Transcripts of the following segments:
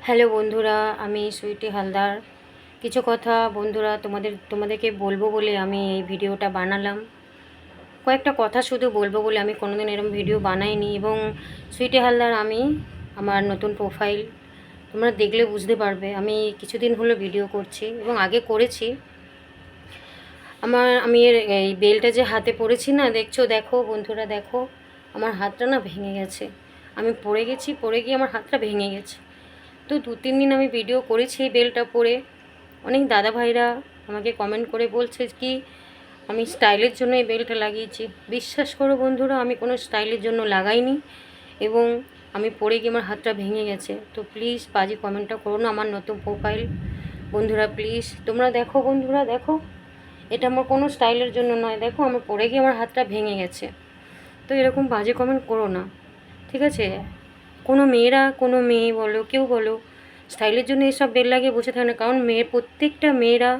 Hello বন্ধুরা, আমি সুইটি হালদার। কিছু কথা বন্ধুরা তোমাদেরকে বলবো বলে আমি এই ভিডিওটা বানালাম। কয়েকটা কথা শুধু বলবো বলে আমি কোনোদিন এরকম ভিডিও বানাইনি। এবং সুইটি হালদার আমি, আমার নতুন প্রোফাইল তোমরা দেখলে বুঝতে পারবে। আমি কিছুদিন হলো ভিডিও করছি এবং আগে করেছি। আমি এই বেলটা যে হাতে পরেছি না, দেখো বন্ধুরা, দেখো আমার হাতটা না ভেঙে গেছে। আমি পড়ে গিয়ে আমার হাতটা ভেঙে গেছে। তো 2-3 দিন আমি ভিডিও করেছি এই বেলটা পরে। অনেক দাদা ভাইরা আমাকে কমেন্ট করে বলছে কি আমি স্টাইলের জন্য এই বেলটা লাগিয়েছি। বিশ্বাস করো বন্ধুরা, আমি কোনো স্টাইলের জন্য লাগাইনি এবং আমি পরে গিয়ে আমার হাতটা ভেঙে গেছে। তো প্লিজ বাজে কমেন্টটা করো না আমার নতুন প্রোফাইল। বন্ধুরা প্লিজ তোমরা দেখো, বন্ধুরা দেখো, এটা আমার কোনো স্টাইলের জন্য নয়। দেখো আমার পরে গিয়ে আমার হাতটা ভেঙে গেছে। তো এরকম বাজে কমেন্ট করো না, ঠিক আছে? কোনো মেয়ে বলো, কেউ বলো, স্টাইলের জন্য এসব বেল লাগিয়ে বসে থাকে না। কারণ প্রত্যেকটা মেয়েরা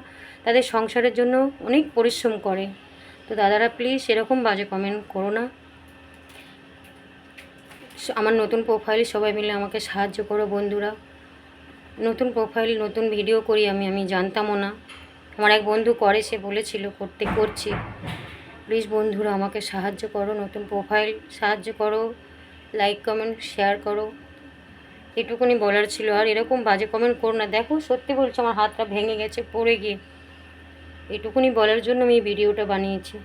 তাদের সংসারের জন্য অনেক পরিশ্রম করে। তো দাদারা প্লিজ এরকম বাজে কমেন্ট করো না। আমার নতুন প্রোফাইল সবাই মিলে আমাকে সাহায্য করো বন্ধুরা। নতুন প্রোফাইল, নতুন ভিডিও করি আমি জানতামও না। আমার এক বন্ধু করে, সে বলেছিল করছি। প্লিজ বন্ধুরা আমাকে সাহায্য করো, নতুন প্রোফাইল সাহায্য করো, লাইক কমেন্ট শেয়ার করো। এটুকুনি বলার ছিল। আর এরকম বাজে কমেন্ট করো না। দেখো সত্যি বলছো, আমার হাতটা ভেঙে গেছে পড়ে গিয়ে। এটুকুনি বলার জন্য আমি এই ভিডিওটা বানিয়েছি।